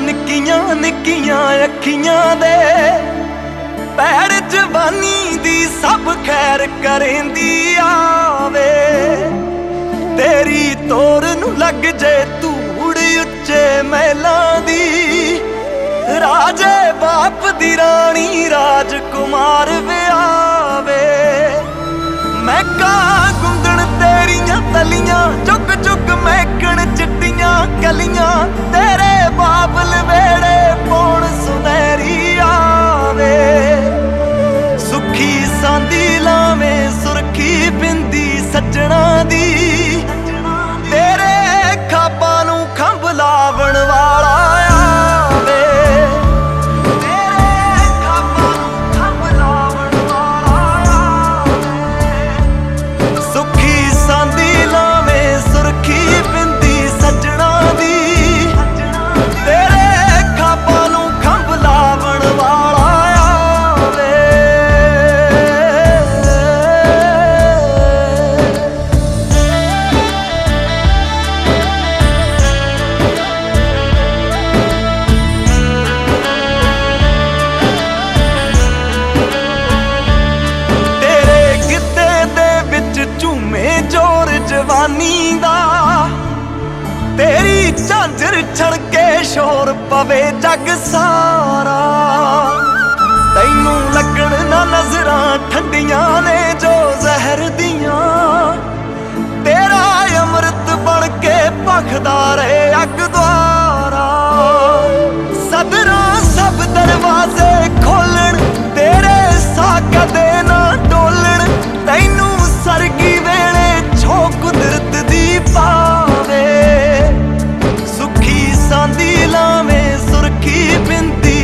निक्कियां निक्कियां अखियां दे पैर जवानी दी सब खैर करेंदी आवे। तेरी तोर नू लग जे धूड़ उच्चे महलां दी, राजे बाप दी रानी राजकुमार व्यावे। महका गुंदण तेरियां तलियां चुक चुक महकण चिट्टियां कलियां, तेरे बाबल वेड़े पौण सुनहरी आवे। सुखी सांदी लावे सुरखी बिंदी सजना दी, तेरे खाबां नू खंभ लावण वाला आवे। जवानी दा तेरी झांझर छड़के शोर पवे जग सारा, तैनू लगण ना नजरां ठंडियां ने जो जहर दियां, तेरा अमृत बन के भखदा रहे अग द्वारा। सदरां सब दरवाजे खोलण तेरे साका दे ना डोलण, तैनू सरगी वेले छो कुदरत दी पावे। सुखी सांदी लावे सुरखी बिंदी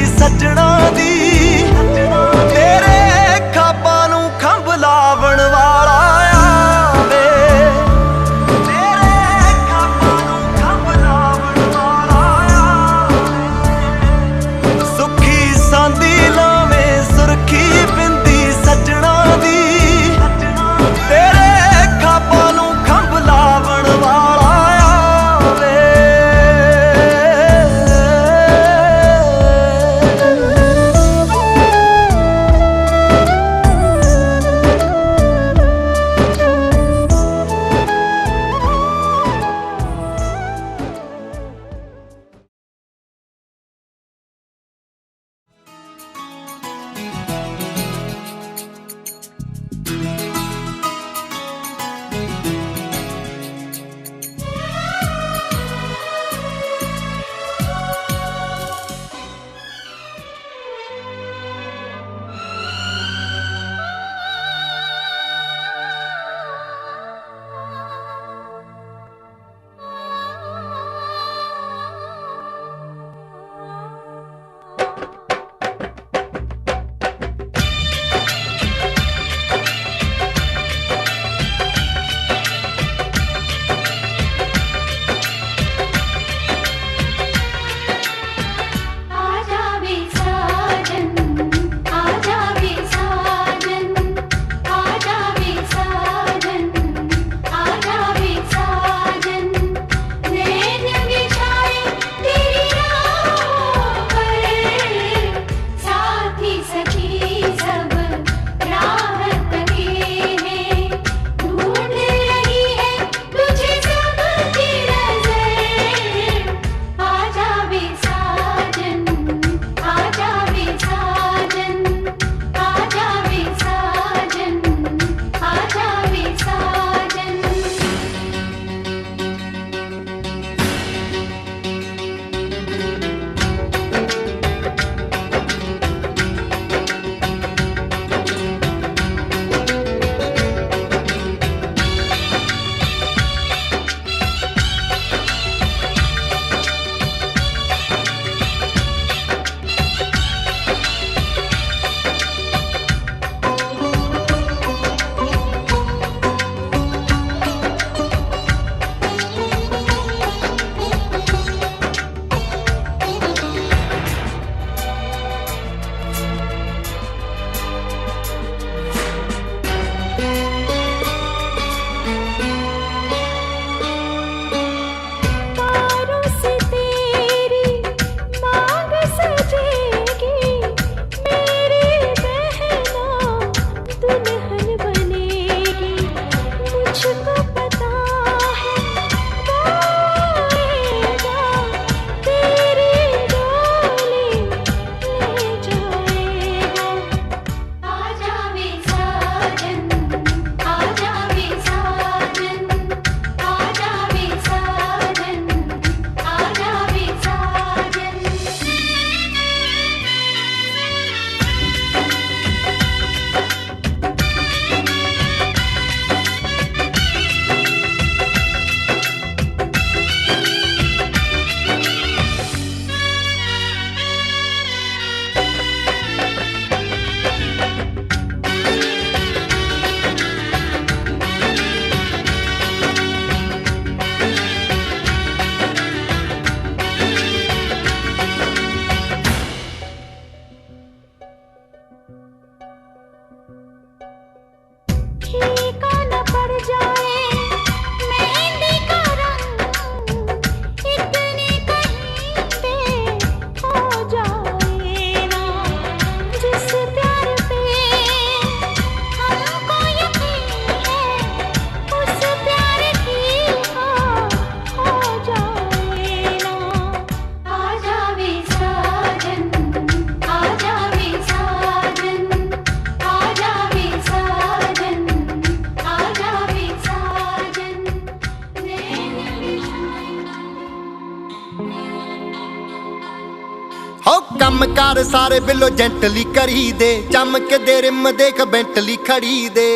ਹੋ ਕੰਮ ਕਾਰ ਸਾਰੇ ਬਿੱਲੋ ਜੈਂਟਲੀ ਕਰੀ ਦੇ, ਚਮਕਦੇ ਰਿਮ ਦੇਖ ਬੈਂਟਲੀ ਖੜੀ ਦੇ।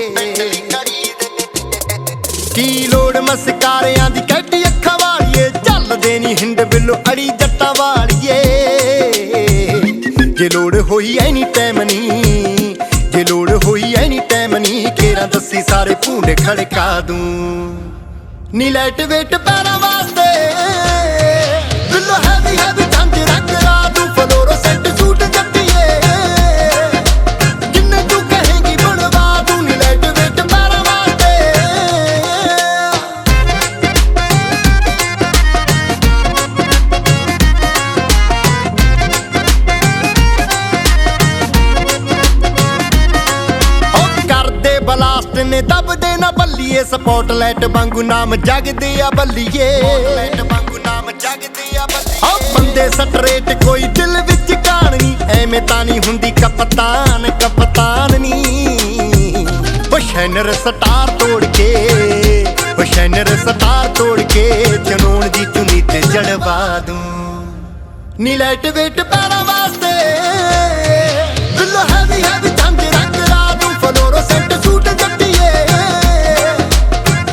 ਕੀ ਲੋੜ ਮਸਕਾਰਿਆਂ ਦੀ ਕੈਟੀ ਅੱਖਾਂ ਵਾਲੀਏ, ਚੱਲਦੇ ਨੀ ਹਿੰਡ ਬਿੱਲੋ ਅੜੀ ਜੱਟਾਂ ਵਾਲੀਏ। ਜੇ ਲੋੜ ਹੋਈ ਐਨੀ ਟਾਈਮ ਨੀ, ਜੇ ਲੋੜ ਹੋਈ ਐਨੀ ਟਾਈਮ ਨੀ, ਕੇਰਾਂ ਦੱਸੀ ਸਾਰੇ ਭੂੰਡੇ ਖੜਕਾ ਦੂੰ ਨੀ। ਲਾਈਟ ਵੇਟ ਪੈਰਾਂ ਵਾਸਤੇ ਬਿੱਲੋ ਹੈਵੀ ਹੈਵੀ ਝਾਂਜਰਾਂ ਕਰਾ ਦੂੰ। ਫਲੋਰੋਸੈਂਟ ਸੂਟ ਜੱਟੀਏ, ਜਿੰਨੇ ਤੂੰ ਕਹੇਂਗੀ ਬਣਵਾ ਦੂੰ ਨੀ। ਲਾਈਟ ਵੇਟ ਪੈਰਾਂ ਵਾਸਤੇ ਕਰਦੇ ਬਲਾਸਟ ਨੇ ਦਬਦੇ ਨਾ ਬੱਲੀਏ। ਸਪੋਟਲਾਈਟ ਵਾਂਗੂ ਨਾਮ ਜਗਦੇ ਆ ਬੱਲੀਏ। ਬੰਦੇ ਸਟਰੇਟ ਕੋਈ ਦਿਲ ਵਿੱਚ ਕਾਣ ਨੀ, ਐਵੇਂ ਤਾਂ ਨੀ ਹੁੰਦੀ ਕਪਤਾਨ ਕਪਤਾਨ ਨੀ। ਸ਼ੈਨਰ ਸਟਾਰ ਤੋੜ ਕੇ, ਸ਼ੈਨਰ ਸਟਾਰ ਤੋੜ ਕੇ, ਜਨੂਨ ਦੀ ਚੁੰਨੀ ਤੇ ਜੜਵਾ ਦੂੰ ਨੀ। ਲਾਈਟ ਵੇਟ ਪੈਰਾਂ ਵਾਸਤੇ ਬਿੱਲੋ ਹੈਵੀ ਹੈਵੀ ਝਾਂਜਰਾਂ ਕਰਾ ਦੂੰ। ਫਲੋਰੋਸੈਂਟ ਸੂਟ ਜੱਟੀਏ,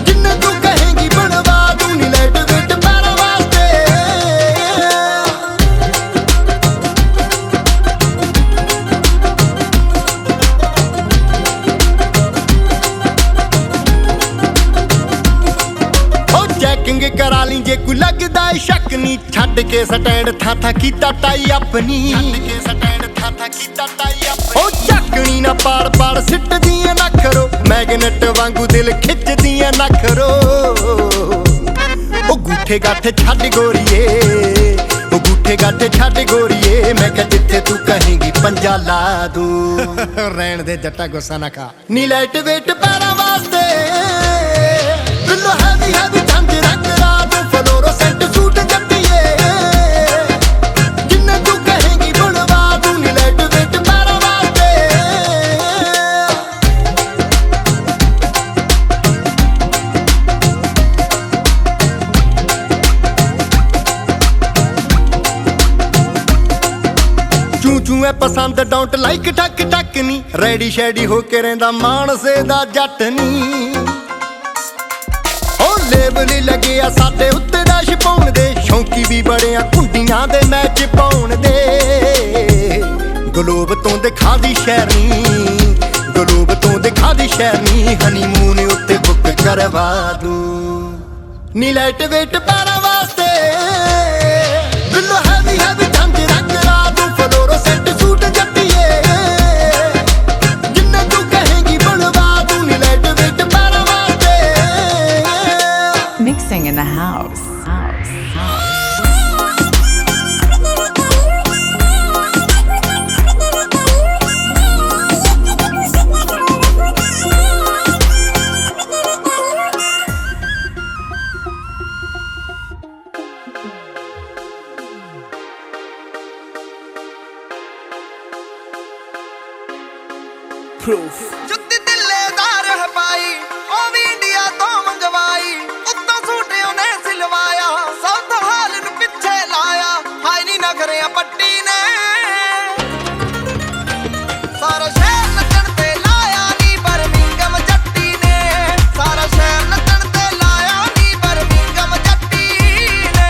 ਜਿੰਨੇ ਤੂੰ ਕਹੇਂਗੀ ਬਣਵਾ ਦੂੰ ਨੀ। ਲਾਈਟ ਵੇਟ ਪੈਰਾਂ ਵਾਸਤੇ ਚੈਕਿੰਗ ਕਰਾ ਲਈ ਜੇ ਕੋਈ ਲੱਗਦਾ ਏ ਸ਼ੱਕ ਨੀ। ਛੱਡ ਕੇ ਸਟੈਂਡ ਥਾਂ ਥਾਂ ਕੀਤਾ ਟਾਈ ਆਪਣੀ, ਉਹ ਚੱਕਣੀ ਨਾ ਪਾੜ ਪਾੜ ਸਿੱਟਦੀਆਂ ਨਾ ਕਰੋ। ਮੈਗਨੇਟ ਵਾਂਗੂ ਦਿਲ ਖਿੱਚਦੀਆਂ ਨਾ ਕਰੋ। ਉਹ ਗੂਠੇ ਗਾਠੇ ਛੱਡ ਗੋਰੀਏ, ਉਹ ਗੂਠੇ ਗਾਠੇ ਛੱਡ ਗੋਰੀਏ। ਮੈਂ ਕਿਹਾ ਜਿੱਥੇ ਤੂੰ ਕਹੇਂਗੀ ਪੰਜਾ ਲਾ ਦੂੰ। ਰਹਿਣ ਦੇ ਜੱਟਾ ਗੁੱਸਾ ਨਾ ਖਾ ਨੀ। ਲਾਈਟ ਵੇਟ ਪੈਰਾਂ ਵਾਸਤੇ ਬਿੱਲੋ ਹੈਵੀ ਹੈਵੀ ਝਾਂਜਰਾਂ ਕਰਾ ਦੂੰ। ਫਲੋਰੋਸੈਂਟ ਸੂਟ ਜੱਟੀਏ, ਜਿੰਨੇ ਤੂੰ ਕਹੇਂਗੀ ਬਣਵਾ ਦੂੰ ਨੀ। ਲਾਈਟ ਵੇਟ ਪੈਰਾਂ ਵਾਸਤੇ ਚੂ ਚੂ ਐ ਪਸੰਦ ਡੋਂਟ ਲਾਈਕ ਠੱਕ ਠੱਕ ਨੀ। ਰੈਡੀ ਸ਼ੈਡੀ ਹੋ ਕੇ ਰਹਿੰਦਾ ਮਾਨਸੇ ਦਾ ਜੱਟ ਨੀ। ਲੇਬਲ ਲੱਗਿਆ ਸਾਡੇ ਉੱਤੇ ਡੈਸ਼ ਪਾਉਣ ਦੇ, ਸ਼ੌਂਕੀ ਵੀ ਬੜੇ ਆ ਕੁੰਡੀਆਂ ਦੇ ਮੈਚ ਪਾਉਣ ਦੇ। ਗਲੋਬ ਤੋਂ ਦਿਖਾ ਦੀ ਸ਼ਹਿਰਨੀ, ਗਲੋਬ ਤੋਂ ਦਿਖਾ ਦੀ ਸ਼ਹਿਰਨੀ। ਹਨੀਮੂਨ ਉੱਤੇ ਬੁੱਕ ਕਰਵਾ ਦੂੰ ਨੀ। ਲਾਈਟ ਵੇਟ ਪੈਰਾਂ ਵਾਸਤੇ ਬਿੱਲੋ ਹੈਵੀ ਹੈਵੀ ਝਾਂਜਰਾਂ ਕਰਾ ਦੂੰ। ਫਲੋਰੋਸੈਂਟ ਸੂਟ ਜੱਟੀਏ, ਜਿੰਨੇ ਤੂੰ ਕਹੇਂਗੀ ਬਣਵਾ ਦੂੰ ਨੀ। ਲਾਈਟ ਵੇਟ ਪੈਰਾਂ ਵਾਸਤੇ Mixing in the house. Proof. ਜੁੱਤੀ ਦਿੱਲੇਦਾਰ ਹੈ ਪਾਈ, ਉਹ ਵੀ ਇੰਡੀਆ ਤੋਂ ਮੰਗਵਾਈ। ਉੱਤੋਂ ਸੂਟ ਉਹਨੇ ਸਿਲਵਾਇਆ, ਸਭ ਹਾਲ ਨੂੰ ਪਿੱਛੇ ਲਾਇਆ। ਹਾਈ ਨੀ ਨਖਰਿਆਂ ਪੱਟੀ ਨੇ ਸਾਰਾ ਸ਼ਹਿਰ ਨੱਚਣ ਤੇ ਲਾਇਆ ਨੀ। ਬਰਮਿੰਗਮ ਜੱਟੀ ਨੇ ਸਾਰਾ ਸ਼ਹਿਰ ਨੱਚਣ ਤੇ ਲਾਇਆ ਨੀ। ਬਰਮਿੰਗਮ ਜੱਟੀ ਨੇ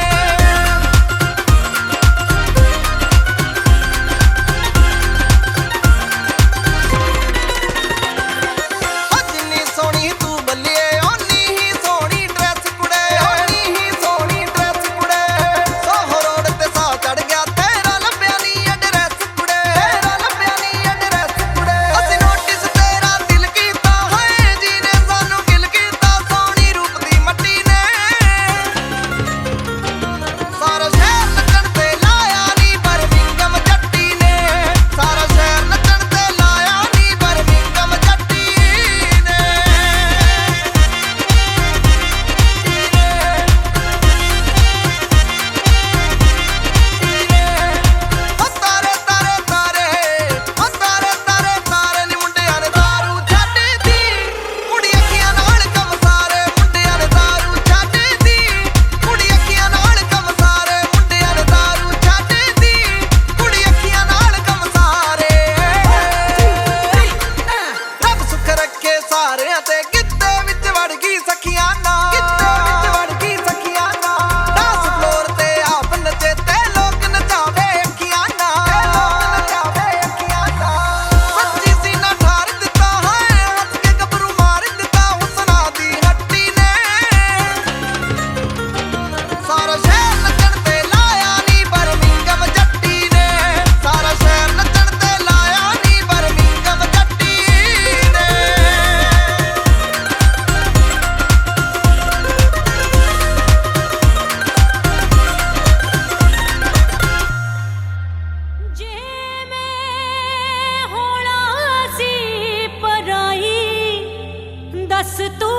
बस तू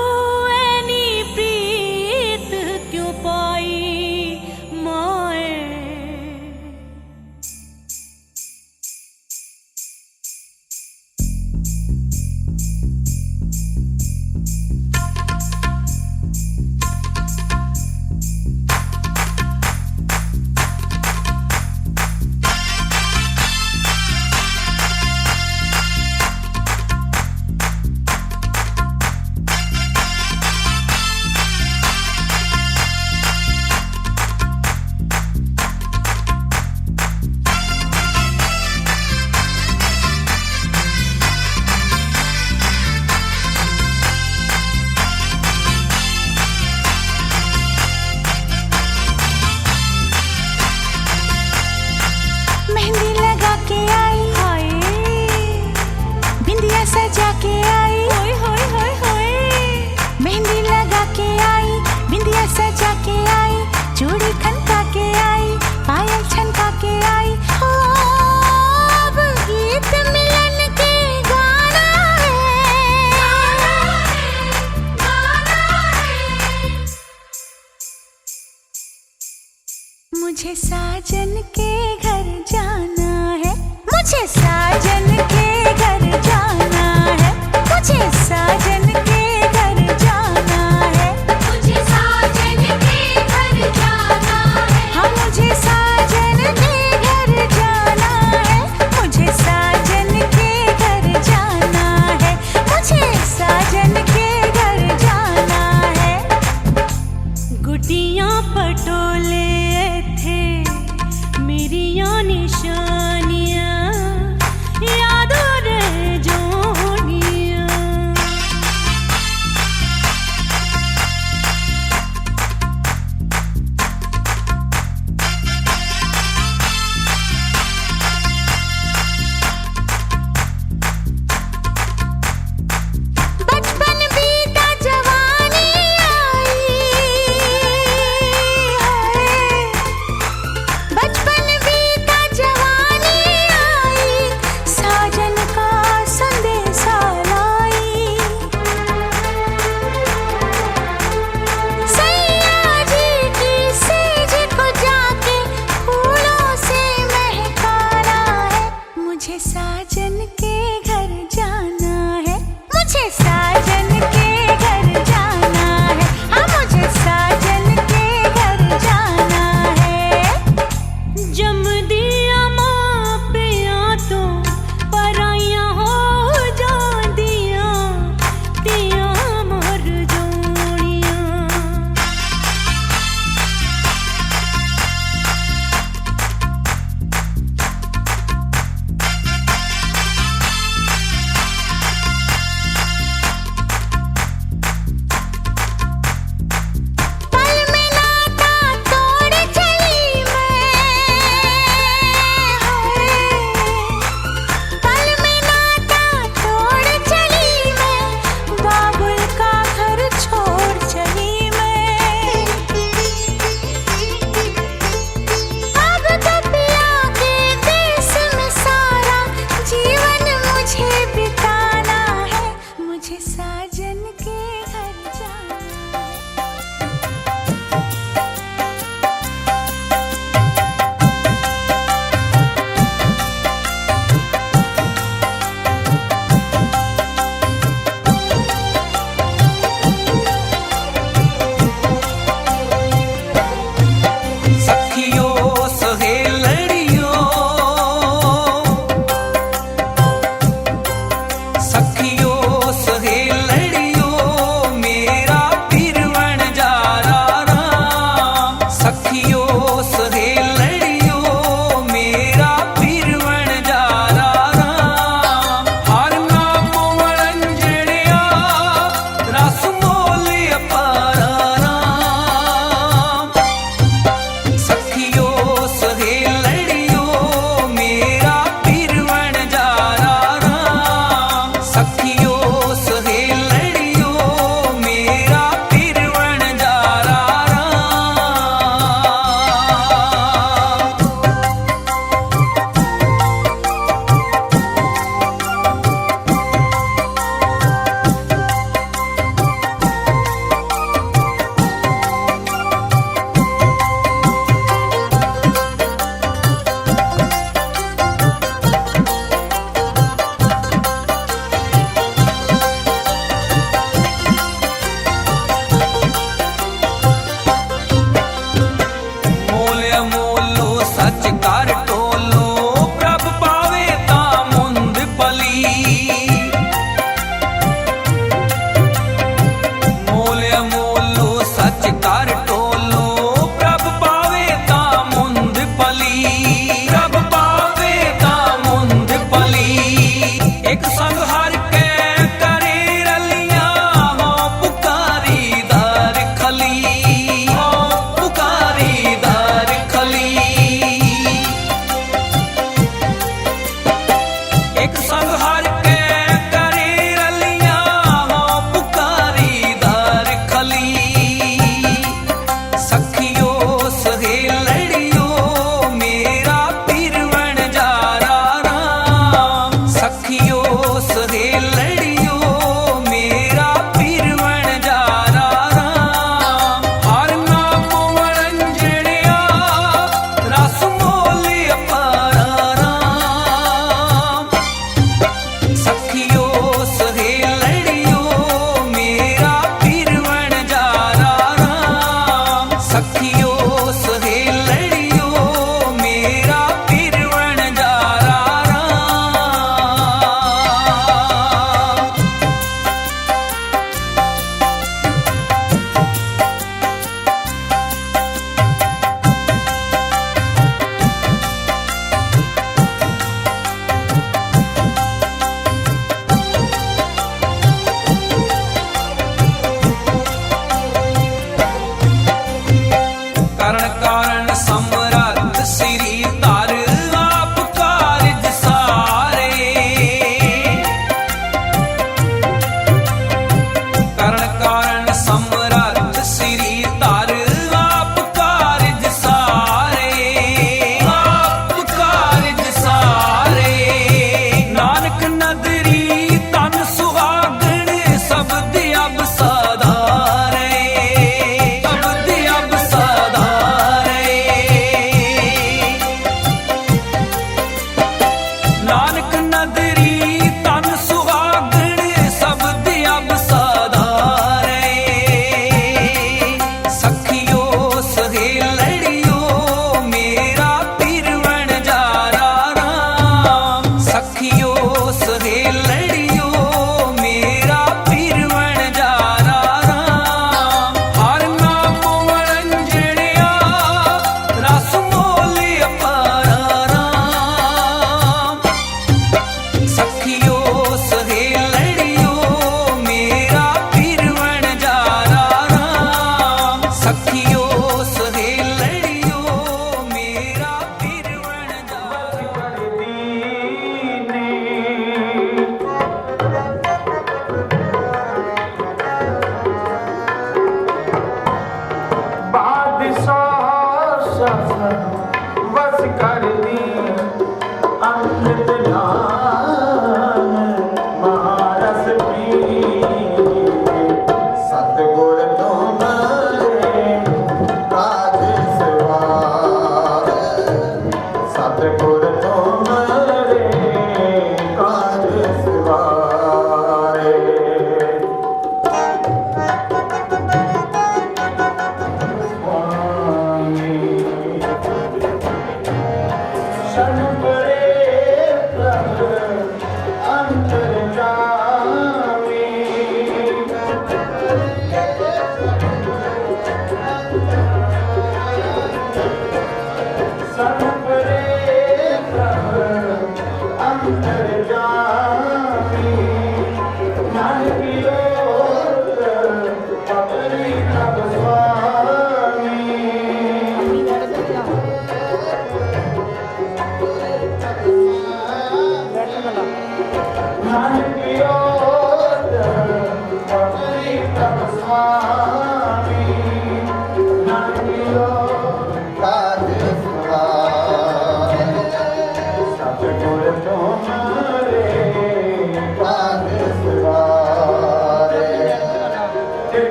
ऐनी प्रीत क्यों पाई माए। सजा के आई, होय होय होय होय, मेहंदी लगा के आई, बिंदिया सजा के आई, चूड़ी खनका के आई, पायल छनका के आई। हो अब गीत मिलन के गाना है। मुझे साजन के घर जाना है, मुझे साजन के घर जाना है, मुझे साजन के घर जाना है, मुझे साजन के घर जाना है, हाँ मुझे साजन के घर जाना है।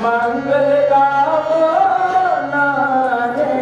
मंगल गावो नारे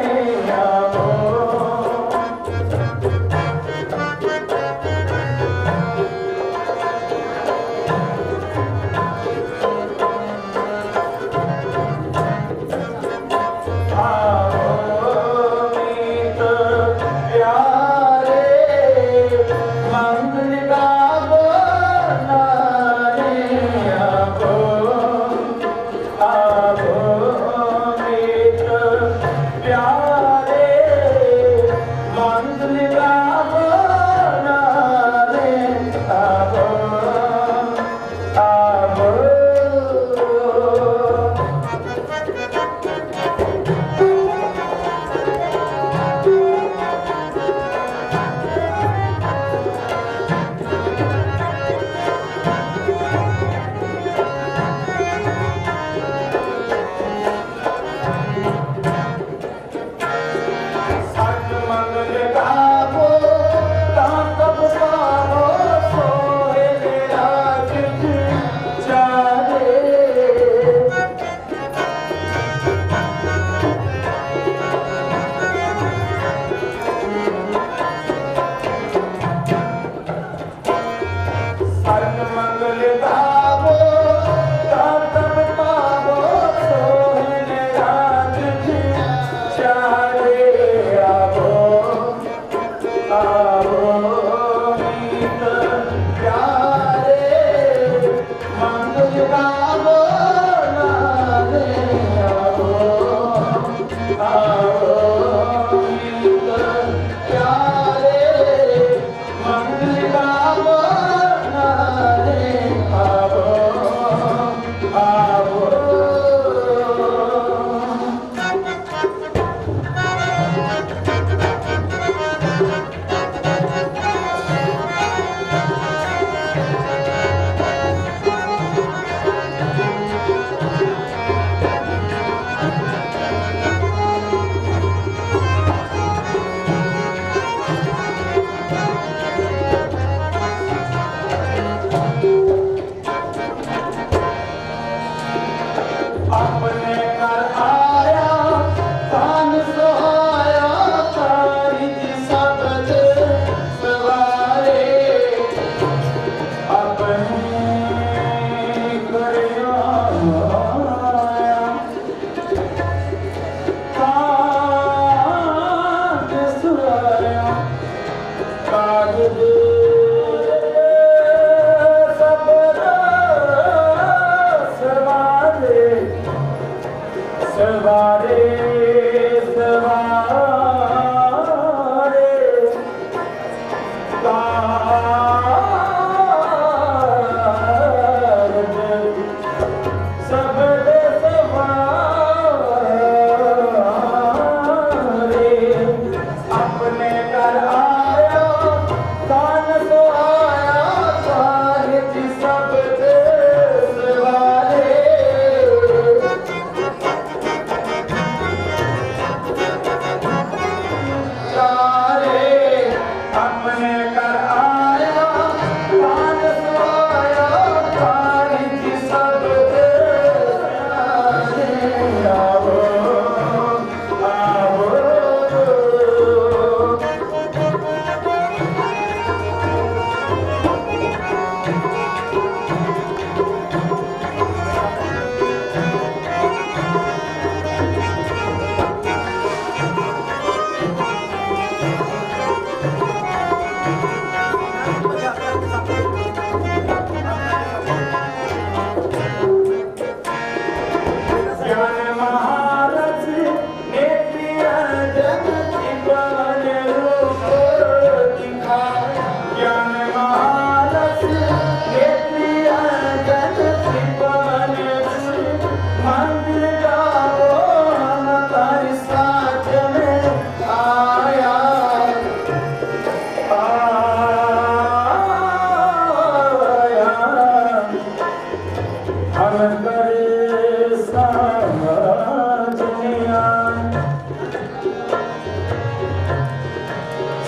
हम करे सामजनिया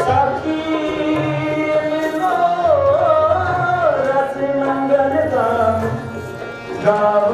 साकी मिलो रस मंगल धाम गाओ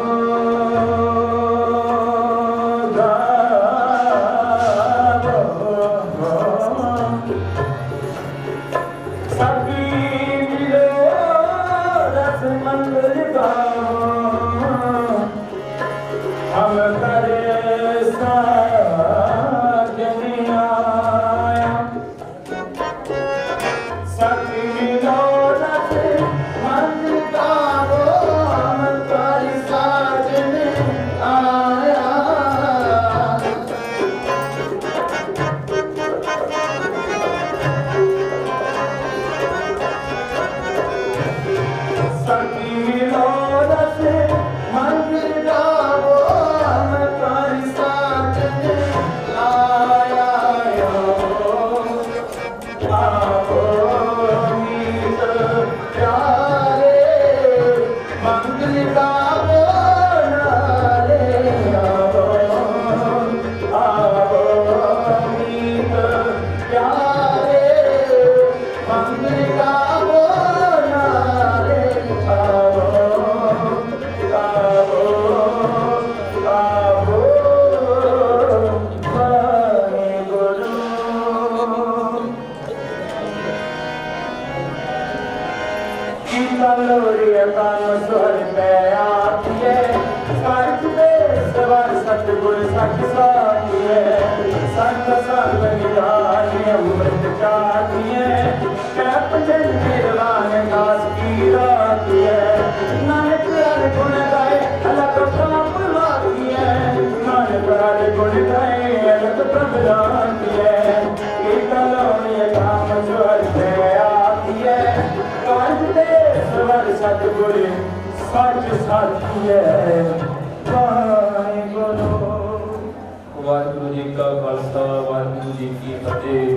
वाहिगुरु जी का खालसा वाहिगुरु जी की फतेह।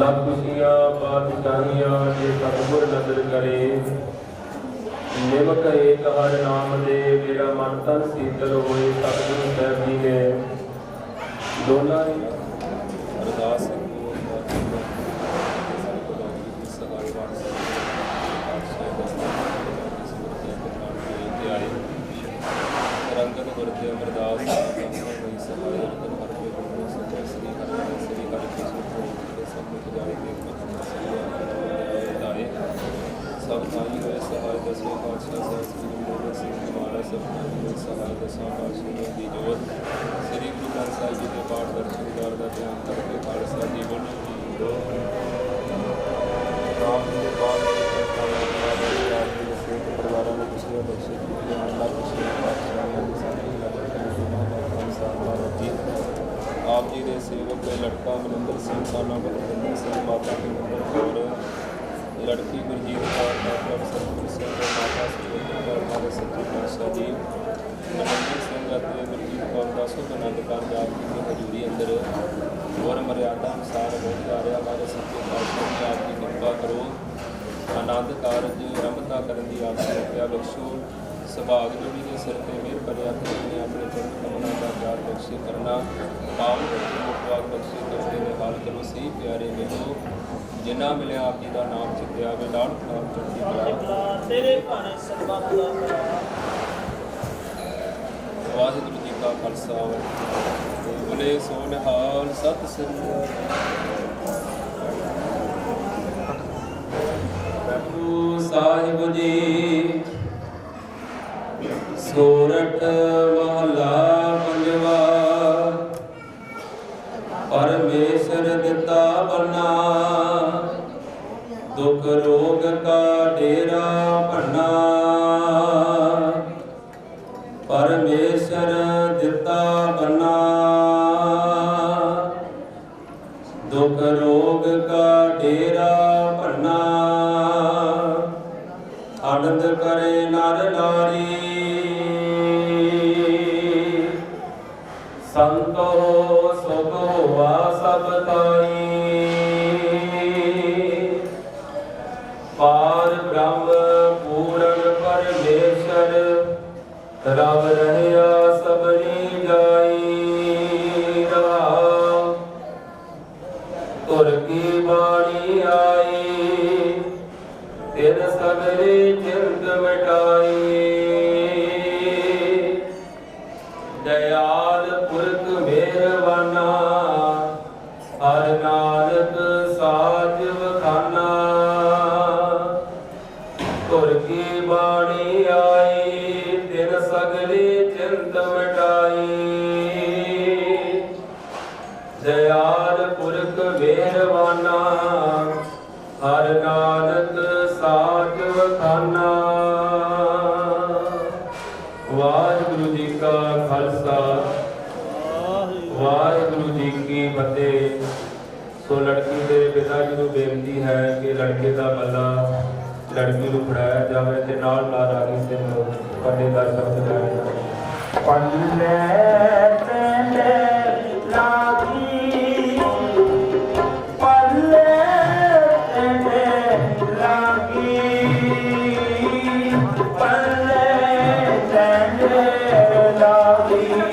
लख खुशियां पातशाहियां जे सतगुर नजर करे, निमक एक हर नाम दे मेरा मन तन शीतल होए। सतगुरु साहब जी ने दोनों अरदास रंगन गुरदे अमरदास सब थाई हुए सहाय दसवें पातशाह साहब श्री गुरु गोबिंद सिंह जी महाराज सब सहाय दसवां पातशाह की जोत श्री गुरु ग्रंथ साहिब जी के पाठ दर्शन का ध्यान करके खालसा जी बोलो राम जी के पाठ परिवार में खुशियाँ बख्शे अल्लाह खुशियाँ आप जी के सेवक लड़का मनिंदर सिंह साना बलविंदर सिंह माता पिंदर कौर लड़की गुरजीत कौर डॉक्टर सतगुर सिंह माता सुरेंद्र कौर हमारे सच्चे पातशाह जी मनंदर सिंह ਅਤੇ ਗੁਰਜੀਤ कौर ਦਾ ਸੁਖ ਆਨੰਦ ਕਾਰਜ ਆਪ ਜੀ ਦੀ ਹਜ਼ੂਰੀ ਅੰਦਰ और मर्यादा अनुसार हो जा रहा। हमारे सच्चे पातशाह जी आप की कृपा करो। आनंद कारज रमता करने की आप कृपया बख्शो। सुभाग जोड़ी के सिर पर मेहर भरिया करने अपने चरण कमलों का प्यार बख्शे करना पावन मुखवाग बख्शे करते निहाल करो। सही प्यारे मिलो जिन्ना मिले आप जी का नाम चित्या वे लाड़ नाम चढ़ती वाहिगुरू जी का खालसा बोले सो निहाल सत श्री साहिब जी। सोरठ महला पंजवा परमेश्वर दिता बना दुख रोग का डेरा भन्ना। परमेश्वर दिता बना दुख रोग का डेरा भन्ना। आनंद करे नर नारी संत हो सुख होवा सब ताई। पार ब्रह्म पूर्ण परमेश्वर रब रहया सबनी जाई रहा तुर की बाणी आई तिन सगले चिंत मिटाई दयाल पुरख मेहरबाना हर नानक साज बखाना तुर की बाणी आई तिन सगले चिंत मिटाई दयाल पुरख मेहरबाना हर नानक साज बखाना। वाहिगुरु जी का खालसा वाहिगुरु जी की फतेह। सो लड़की के पिता जी को बेनती है कि लड़के का मल्ला लड़की को फड़ाया जाए ते नाल नाल रागी सिंह पढ़े का शब्द जाए पल्ले तेरे लागी पल्ले तेरे लागी पल्ले तेरे लागी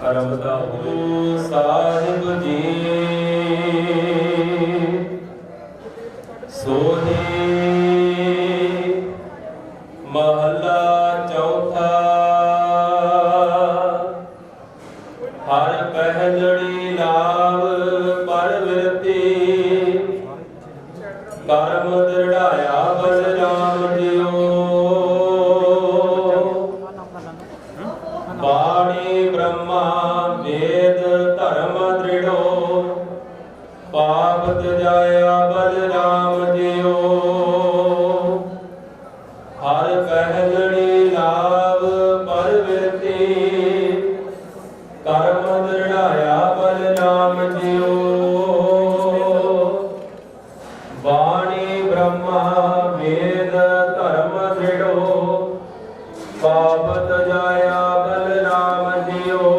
अरबता साहिब जी सोहे महला चौथा हर पहलड़ी लाभ पर विरती कर्म दृढ़ाया बलराम जियो बाणी ब्रह्मा वेद धर्म दृढ़ो पाप त्याया बलराम जियो हर पहलड़ी लाभ पर विरती कर्म दृढ़ाया बलराम जियो बाणी ब्रह्मा वेद धर्म दृढ़ो पाप त्याया बलराम जियो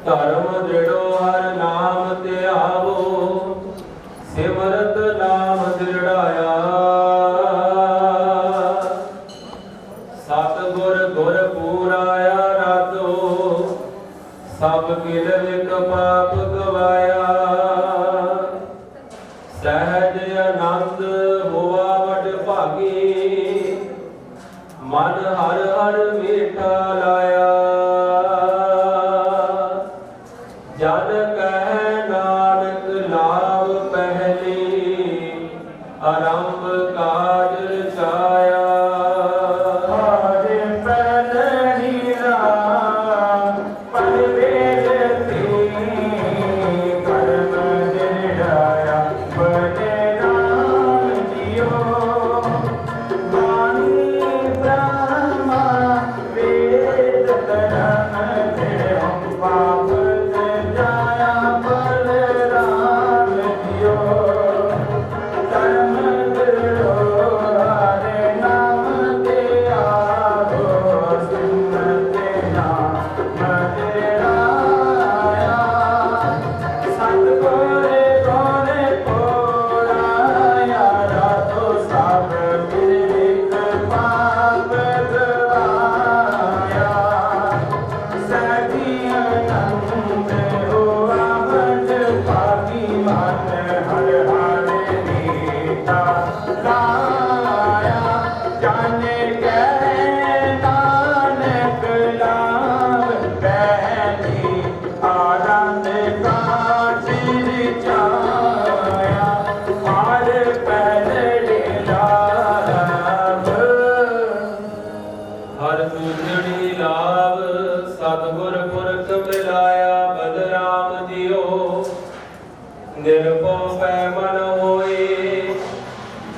धर्म दृढ़ो हर नाम त्यावो सिमरत नाम दृढ़ाया सतगुर गुर पूराया रातो सब किल विक पाप गवाया सहज आनंद होवा वड भागी मन हर हर मीठा लाया जन कह नानक लाभ पहली आरंभ काज रचाया पाप जाया बलराम जियो निर्भो पै मन होए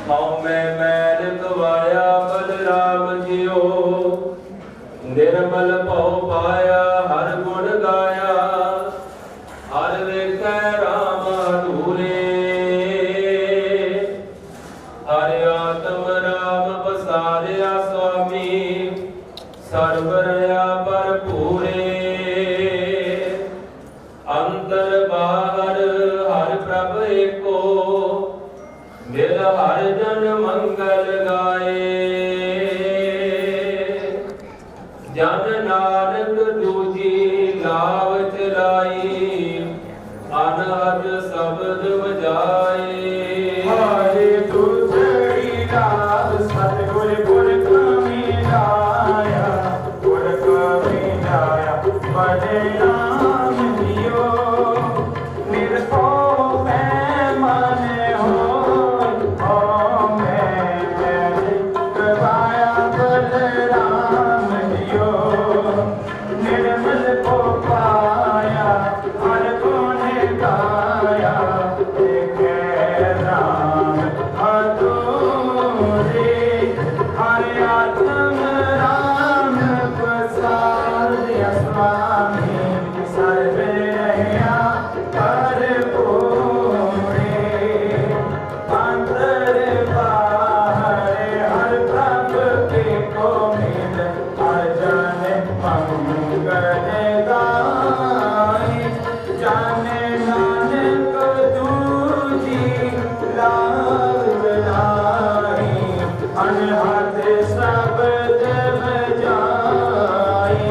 हौ मैं मैल गवाया बलराम जियो निर्मल भव पाया हर गुण गाया हर वेखै राम अधूरे हर आत्म राम बसारिया स्वामी सर्व रया भरपूरे अंतर बाहर हर प्रभ एको मिल हर जन मंगल गाए जन नानक दूजी लाव चलाई अनहद शब्द बजाए हरे तुझड़ी लाभ सतगुर गुर कमी लाया गुर कमी लाया बड़े नाम दियो निर्भो पैमान हो मैं गवाया बलराम दियो निर्मल को पाया हर गुण गाया देखे राम अधूरे हर आत्म राम प्रसाद स्वामी सर्व रया भरपूरे अंतर बाहर हर प्रभ के को मिल हर जन मंगल गाए जाने नानक दूजी लाभ लाई अनहद शब्द बजाए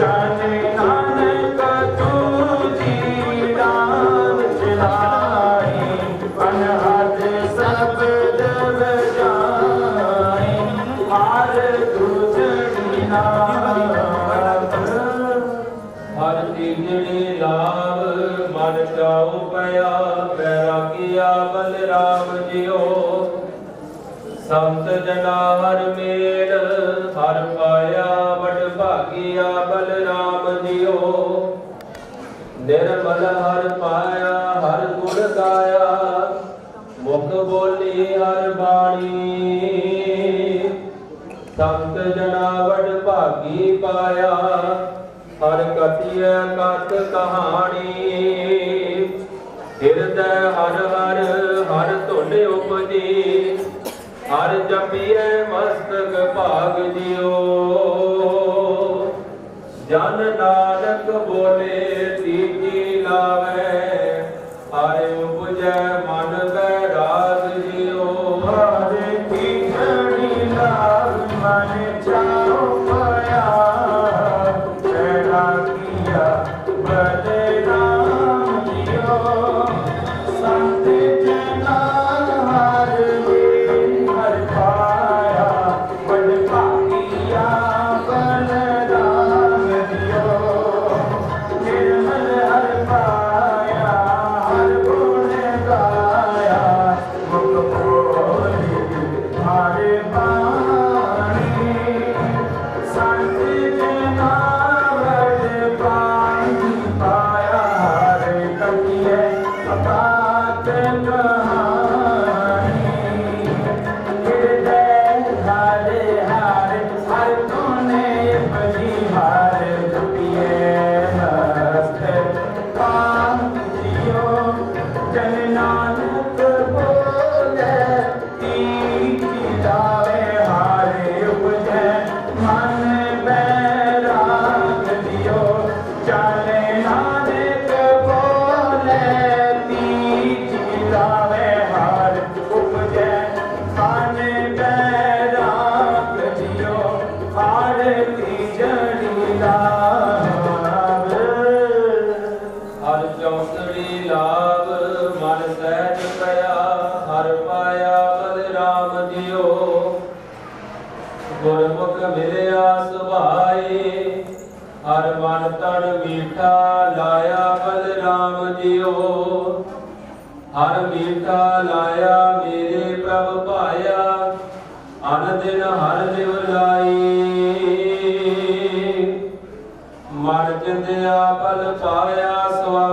जाने नानक दूजी लाभ लाई अनहद शब्द बजाए हार तुझड़ी लाभ हर तीजड़ी लाभ मन चाऊ पया बैरागिया बलराम जियो संत जना हर मेल हर पाया बड़ भागिया बलराम जियो निर्मल हर पाया हर गुण गाया मुख बोली हर बाणी संत जना बड़ भागी पाया हर कथिय कथ कहानी हिरदय हर हर हर धुन उपजी हर जपिए मस्तक भाग जियो जन नानक बोले तीजी लावे हर उपजै मन बैराग जियो हरे तीजड़ी लाभ मन चाओ पया बैरागिया बलराम जियो संत जना हर हर पाया बड़ भागिया बलराम जियो निर्मल हर पाया हर गुण गाया मुख बोली हर बाणी संत जना बड़ पाई पाया हर कटिए अपात कहानी हृदय हरे हरे हर तूने बजी हर दुपिए मस्त काम जियो जन नानक बोले तीजी लावे हारे उपजै मन बैराग दियो जाने नानक बोले तीजी लावे हार उपजै मन बैराग दियो हार तीजड़ी लाभ हर चौसड़ी लाभ मन सहज पया हर पाया बलराम जियो गुरमुख मिलिया सुभाए हर मन तन मीठा लाया बलराम जियो हर मीठा लाया मेरे प्रभ पाया अन दिन हर दिव लाई मन चिंदिया पल पाया स्वामी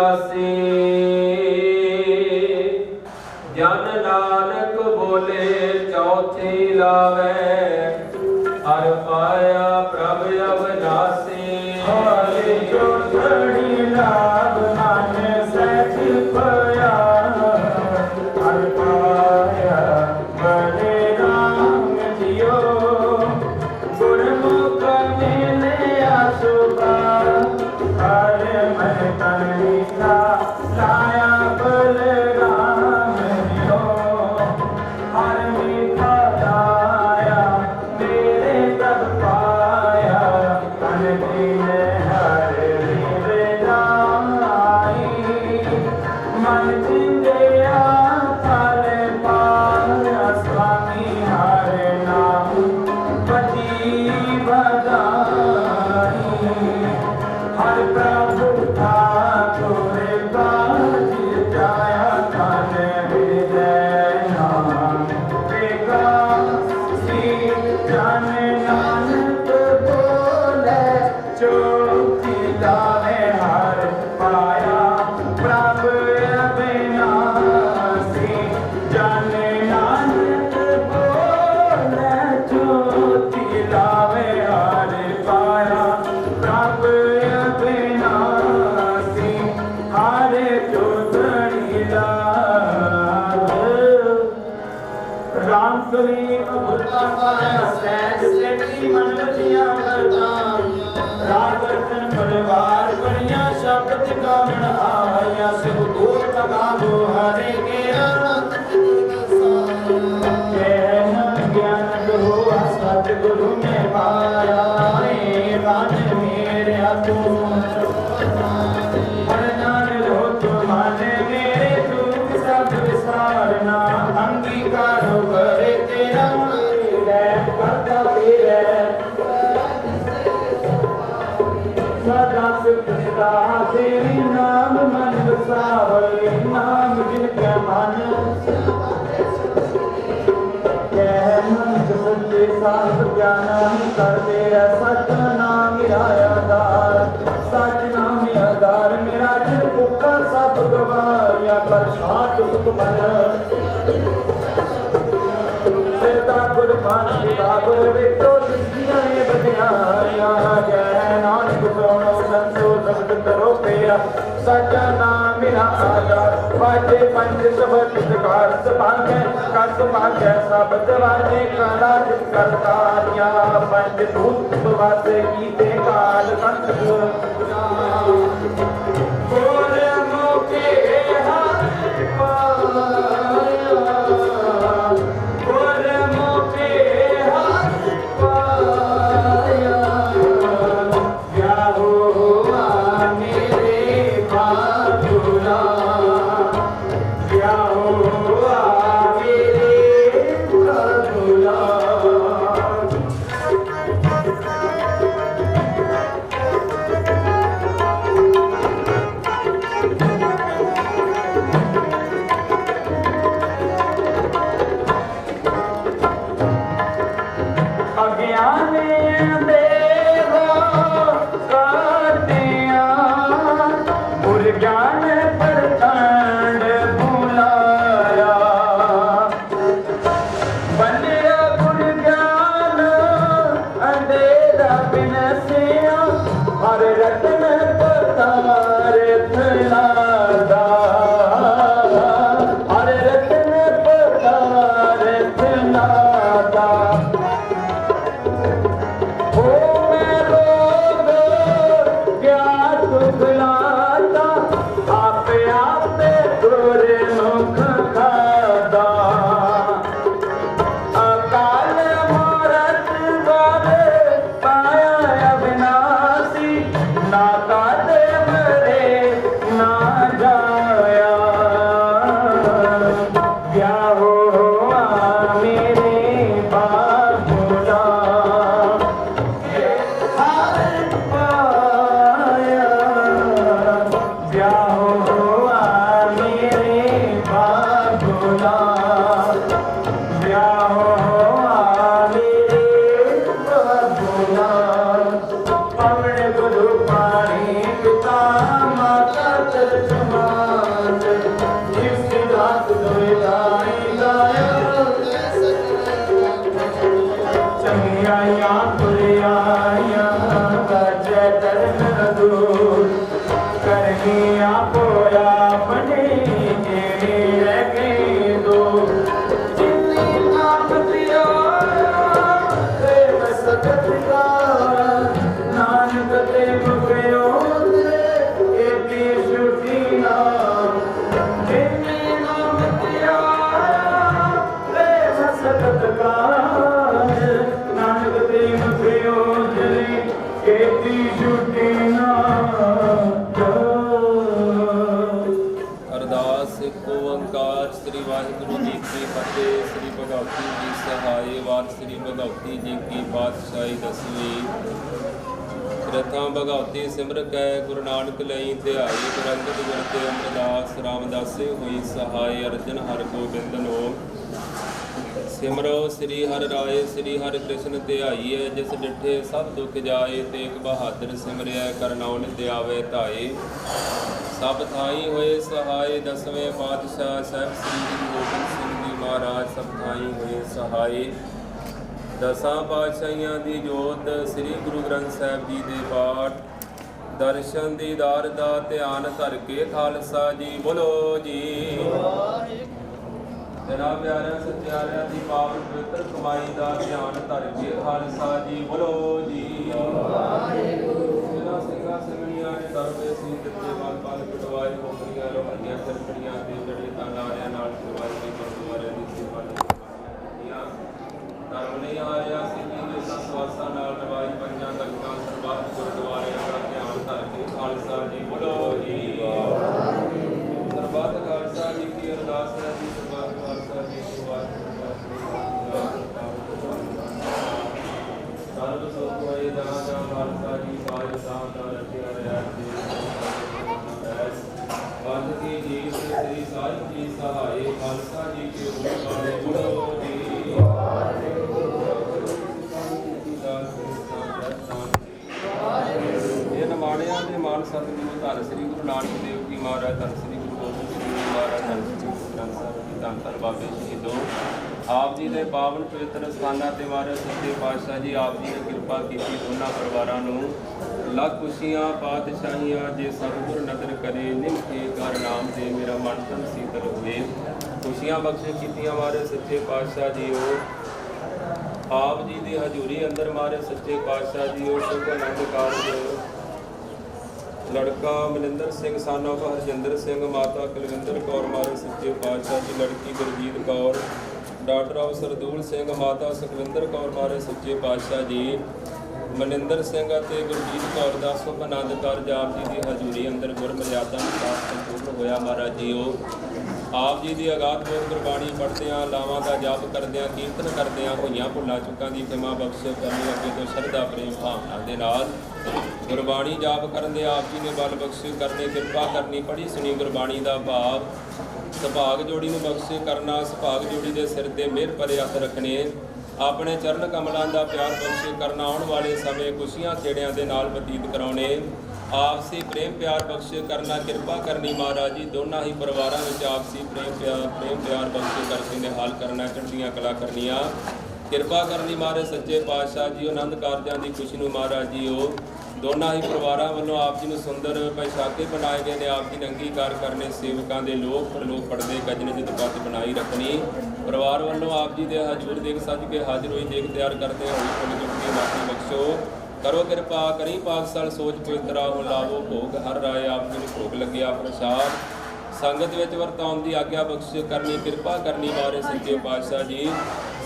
अविनाशी जन नानक बोले चौथी लावे हर पाया प्रभ अविनाशी हाले जो घड़ी लाभ मन सच पाया हर पाया बने राम जियो गुरमुख मिले आशुभा हर मन तन मीठा लाया बलराम जियो हर मीठा लाया मेरे तब पाया तन दीन हर लीलाई मन जिंदया फल पाया स्वामी हर नाम पति बधाई हर प्रभु ठाकुर बाज जाया तन हृदय नाम विकासी जन नानक बोले चौथी लावे हर पाया प्रभु अविनाशी जन नानक बोले चौथी लावे हर पाया प्रभु अविनाशी हर चौथी लावे राम करीम बुद्धा पाया सहज सेठी मन बचिया वरदान राग रतन परिवार बढ़िया शब्द कामण आया सिर दूर लगा दो हरे के ज्ञान हो सतगुरु में पाया रान मेरे तू तुम्हारे मेरे दुख सब विसारना अंगीकार करे तेरा करता तेरे सदा सुखदा तेरी नाम मन बसावे नाम जिनके मन कह मन सच्चे साध ज्ञान कर तेरा सच नाम मेरा आधार सच नाम मेरा आधार मेरा जिन भुखा सब गवाया पर साथ सुख बन गुरबान गुर विटो लिखियां बधियाया जय नानक सोनो संतो शब्द करो पिया सचा नाम मेरा आधार बाजे पंच शब्द कार सभागे कस भागे शब्द वाजे काला करतारिया पंच धूत वासे कीते काल कंठ बोल मोके हाथ पाया बोल मोके हाथ पाया क्या हुआ मेरे बाबूला क्या हुआ मेरे बाबूला क्या हुआ मात जिस रात दुविधाई लाया चंगियाइयां बुरियाइयां बाजे तरन दूर करनिया पोया बने जेड़ी रह गई दूर जिन्नी नाम दिया प्रेम सगत का नानक ते मुकयो एती छुट्टी ना जिन्नी नाम दिया प्रेम सगत का नानक ते मुकयो एती छुट्टी ना ਅਰਦਾਸ ਇੱਕ ਓੰਕਾਰ ਸ੍ਰੀ ਵਾਹਿਗੁਰੂ ਜੀ ਕੀ ਫਤਿਹ। ਸ੍ਰੀ ਭਗਵਤੀ ਜੀ ਸਹਾਏ ਵਾਰ ਸ੍ਰੀ ਭਗਵਤੀ ਜੀ ਕੀ ਪਾਤਸ਼ਾਹੀ ਦਸਵੀਂ। ਪ੍ਰਥਮ ਭਗਵਤੀ ਸਿਮਰ ਕੈ ਗੁਰੂ ਨਾਨਕ ਲਈ ਧਿਆਈ ਗੁਰ ਅੰਗਦ ਗੁਰ ਤੇ ਅਮਰਦਾਸ ਰਾਮਦਾਸੇ ਹੋਈ ਸਹਾਏ ਅਰਜਨ ਹਰਿ ਗੋਬਿੰਦ ਨੋ ਸਿਮਰੋ ਸ੍ਰੀ ਹਰਿ ਰਾਏ ਸ੍ਰੀ ਹਰਿ ਕ੍ਰਿਸ਼ਨ ਧਿਆਈਐ ਜਿਸ ਡਿਠੇ ਸਭ ਦੁਖ ਜਾਏ ਤੇਗ ਬਹਾਦਰ ਸਿਮਰਿਐ ਕਰਨਾਉ ਨਿਤ ਆਵੇ ਧਾਏ ਸਭ ਥਾਈ ਹੋਏ ਸਹਾਏ ਦਸਵੇਂ ਪਾਤਸ਼ਾਹ ਸਾਹਿਬ ਸ੍ਰੀ ਗੁਰੂ ਗੋਬਿੰਦ ਸਿੰਘ ਜੀ ਮਹਾਰਾਜ ਸਭ ਥਾਈ ਹੋਏ ਸਹਾਏ ਦਸਾਂ ਪਾਤਸ਼ਾਹੀਆਂ ਦੀ ਜੋਤ ਸ੍ਰੀ ਗੁਰੂ ਗ੍ਰੰਥ ਸਾਹਿਬ ਜੀ ਦੇ ਪਾਠ ਦਰਸ਼ਨ ਦੀਦਾਰ ਦਾ ਧਿਆਨ ਧਰ ਕੇ ਖਾਲਸਾ ਜੀ ਬੋਲੋ ਜੀ ਤੇਰਾ ਪਿਆਰਿਆਂ ਸੱਚਿਆਰਿਆਂ ਦੀ ਪਾਵਨ ਪਵਿੱਤਰ ਕਮਾਈ ਦਾ ਧਿਆਨ ਧਰ ਕੇ ਖਾਲਸਾ ਜੀ ਬੋਲੋ ਜੀ ਜਿਨ੍ਹਾਂ ਸਿੰਘਾਂ ਸਿੰਘਣੀਆਂ ਨੇ ਦਰਵੇ ਸੀ ਦਿੱਤੇ ਮਨ ਪਾਲ ਕਟਵਾਏ ਹੋਕਰੀਆਂ ਲੋਹਾਈਆਂ ਸਰਕੜੀਆਂ ਤੇ ਜੜੇ ਤਾਂ ਨਾਰਿਆਂ ਨਾਲ ਕਰਵਾਏ ਗਏ ਗੁਰਦੁਆਰਿਆਂ ਦੀ ਸੇਵਾ ਦੀਆਂ ਧਰਮ ਨਹੀਂ ਹਾਰਿਆ ਸੀ ਜੀ ਸਵਾਸਾਂ ਨਾਲ ਨਵਾਈ ਪੰਜਾਂ ਤਖਤਾਂ ਸਰਬੱਤ ਗੁਰਦੁਆਰਿਆਂ ਦਾ ਧਿਆਨ ਧਰ ਕੇ ਖਾਲਸਾ ਜੀ ਬੋਲੋ ਜੀ ਸਰਬੱਤ ਖਾਲਸਾ ਜੀ ਕੀ ਅਰਦਾਸ ਹੈ ਜੀ ਸਰਬੱਤ ਖਾਲਸਾ ਜੀ ਕੀ ਸਰਬ ਸੁਖ ਹੋਏ ਜਹਾਂ ਜਹਾਂ ਖਾਲਸਾ ਜੀ ਬਾਜ ਸਾਹ ਦਾ ਰਖਿਆ ਰਿਹਾ ਬੰਦ ਕੀ ਜੀ ਸ੍ਰੀ ਸਾਹਿਬ ਜੀ ਸਹਾਏ ਖਾਲਸਾ ਜੀ ਕੇ ਉਪਾਰੇ ਬੋਲੋ ਜੀ ਇਹ ਨਿਮਾਣਿਆਂ ਦੇ ਮਾਨ ਸਤਿਗੁਰੂ ਧੰਨ ਸ੍ਰੀ ਗੁਰੂ ਨਾਨਕ ਦੇਵ ਜੀ ਮਹਾਰਾਜ ਧੰਨ ਸ੍ਰੀ ਗੁਰੂ ਗੋਬਿੰਦ ਸਿੰਘ ਜੀ ਮਹਾਰਾਜ ਧੰਨ ਸ੍ਰੀ ਗੁਰੂ ਗ੍ਰੰਥ ਸਾਹਿਬ ਜੀ ਧੰਨ ਧੰਨ ਬਾਬੇ ਸ਼ਹੀਦੋ ਆਪ ਜੀ ਦੇ ਪਾਵਨ ਪਵਿੱਤਰ ਸਥਾਨਾਂ ਤੇ ਮਹਾਰਾਜ ਸੱਚੇ ਪਾਤਸ਼ਾਹ ਜੀ ਆਪ ਜੀ ਨੇ ਕਿਰਪਾ ਕੀਤੀ ਦੋਨਾਂ ਪਰਿਵਾਰਾਂ ਨੂੰ ਲੱਖ ਖੁਸ਼ੀਆਂ ਪਾਤਸ਼ਾਹੀਆਂ ਜੇ ਸਤਿਗੁਰ ਨਦਰ ਕਰੇ ਨਿਮਖੇ ਕਰ ਨਾਮ ਦੇ ਮੇਰਾ ਮਨ ਤਨ ਸੀਤਲ ਹੋਏ ਖੁਸ਼ੀਆਂ ਬਖਸ਼ੇ ਕੀਤੀਆਂ ਮਹਾਰਾਜ ਸੱਚੇ ਪਾਤਸ਼ਾਹ ਜੀ ਉਹ ਆਪ ਜੀ ਦੀ ਹਜ਼ੂਰੀ ਅੰਦਰ ਮਹਾਰਾਜ ਸੱਚੇ ਪਾਤਸ਼ਾਹ ਜੀ ਉਹ ਸ਼ੁਭ ਆਨੰਦ ਕਾਰਜ ਲੜਕਾ ਮਨਿੰਦਰ ਸਿੰਘ ਸਾਨਾ ਹਰਜਿੰਦਰ ਸਿੰਘ ਮਾਤਾ ਕੁਲਵਿੰਦਰ ਕੌਰ ਮਹਾਰਾਜ ਸੱਚੇ ਪਾਤਸ਼ਾਹ ਜੀ ਲੜਕੀ ਗੁਰਜੀਤ ਕੌਰ ਡਾਕਟਰ ਸਰਦੂਲ ਸਿੰਘ ਮਾਤਾ ਸੁਖਵਿੰਦਰ ਕੌਰ ਮਹਾਰਾਜ ਸੱਚੇ ਪਾਤਸ਼ਾਹ ਜੀ ਮਨਿੰਦਰ ਸਿੰਘ ਅਤੇ ਗੁਰਜੀਤ ਕੌਰ ਦਾ ਸ਼ੁਭ ਆਨੰਦ ਕਾਰਜ ਆਪ ਜੀ ਦੀ ਹਜ਼ੂਰੀ ਅੰਦਰ ਗੁਰਮਰਿਆਦਾ ਅਨੁਸਾਰ ਸੰਪੂਰਨ ਹੋਇਆ ਮਹਾਰਾਜ ਜੀ ਉਹ ਆਪ ਜੀ ਦੀ ਅਗਾਧ ਬੋਧ ਗੁਰਬਾਣੀ ਪੜ੍ਹਦਿਆਂ ਲਾਵਾਂ ਦਾ ਜਾਪ ਕਰਦਿਆਂ ਕੀਰਤਨ ਕਰਦਿਆਂ ਹੋਈਆਂ ਭੁੱਲਾਂ ਚੁੱਕਾਂ ਦੀ ਖਿਮਾ ਬਖਸ਼ ਕਰਨੀ ਅੱਗੇ ਤੋਂ ਸ਼ਰਧਾ ਪ੍ਰੇਮ ਭਾਵਨਾ ਦੇ ਨਾਲ ਗੁਰਬਾਣੀ ਜਾਪ ਕਰਨ ਦੇ ਆਪ ਜੀ ਨੇ ਬਲ ਬਖਸ਼ ਕਰਨੇ ਕਿਰਪਾ ਕਰਨੀ ਪੜ੍ਹੀ ਸੁਣੀ ਗੁਰਬਾਣੀ ਦਾ ਭਾਵ ਸੁਭਾਗ ਜੋੜੀ ਨੂੰ ਬਖਸ਼ ਕਰਨਾ ਸੁਭਾਗ ਜੋੜੀ ਦੇ ਸਿਰ ਤੇ ਮਿਹਰ ਭਰੇ ਹੱਥ ਰੱਖਣੇ ਆਪਣੇ ਚਰਨ ਕਮਲਾਂ ਦਾ ਪਿਆਰ ਬਖਸ਼ ਕਰਨਾ ਆਉਣ ਵਾਲੇ ਸਮੇਂ ਖੁਸ਼ੀਆਂ ਖੇੜਿਆਂ ਦੇ ਨਾਲ ਬਤੀਤ ਕਰਾਉਣੇ ਆਪਸੀ ਪ੍ਰੇਮ ਪਿਆਰ ਬਖਸ਼ ਕਰਨਾ ਕਿਰਪਾ ਕਰਨੀ ਮਹਾਰਾਜ ਜੀ ਦੋਨਾਂ ਹੀ ਪਰਿਵਾਰਾਂ ਵਿੱਚ ਆਪਸੀ ਪ੍ਰੇਮ ਪਿਆਰ ਬਖਸ਼ ਕਰਕੇ ਨਿਹਾਲ ਕਰਨਾ ਚੜ੍ਹਦੀਆਂ ਕਲਾ ਕਰਨੀਆਂ ਕਿਰਪਾ ਕਰਨੀ ਮਹਾਰਾਜ ਸੱਚੇ ਪਾਤਸ਼ਾਹ ਜੀ ਆਨੰਦ ਕਾਰਜਾਂ ਦੀ ਖੁਸ਼ੀ ਨੂੰ ਮਹਾਰਾਜ ਜੀ ਉਹ ਦੋਨਾਂ ਹੀ ਪਰਿਵਾਰਾਂ ਵੱਲੋਂ ਆਪ ਜੀ ਨੂੰ ਸੁੰਦਰ ਪੈਸ਼ਾਕੇ ਬਣਾਏ ਗਏ ਨੇ ਆਪ ਜੀ ਨੇ ਅੰਗੀਕਾਰ ਕਰਨੇ ਸੇਵਕਾਂ ਦੇ ਲੋਕ ਪਰਲੋਕ ਪੜਦੇ ਗਜਨ ਜਿਤ ਪੱਤ ਬਣਾਈ ਰੱਖਣੀ ਪਰਿਵਾਰ ਵੱਲੋਂ ਆਪ ਜੀ ਦੇ ਹਜ਼ੂਰ ਦੇਖ ਸੱਜ ਕੇ ਹਾਜ਼ਰ ਹੋਈ ਦੇਖ ਤਿਆਰ ਕਰਦੇ ਹੋਈ ਫੁੱਲ ਜੁਗਤੀ ਮਾਫੀ ਬਖਸ਼ੋ ਕਰੋ ਕਿਰਪਾ ਕਰੀ ਪਾਕਸਾਲ ਸੋਚ ਪਵਿੱਤਰਾ ਹੋ ਲਾਵੋ ਭੋਗ ਹਰ ਰਾਏ ਆਪ ਜੀ ਨੂੰ ਭੋਗ ਲੱਗਿਆ ਪ੍ਰਸ਼ਾਦ ਸੰਗਤ ਵਿੱਚ ਵਰਤਾਉਣ ਦੀ ਆਗਿਆ ਬਖਸ਼ ਕਰਨੀ ਕਿਰਪਾ ਕਰਨੀ ਮਹਾਰਾਜ ਸੱਚੇ ਪਾਤਸ਼ਾਹ ਜੀ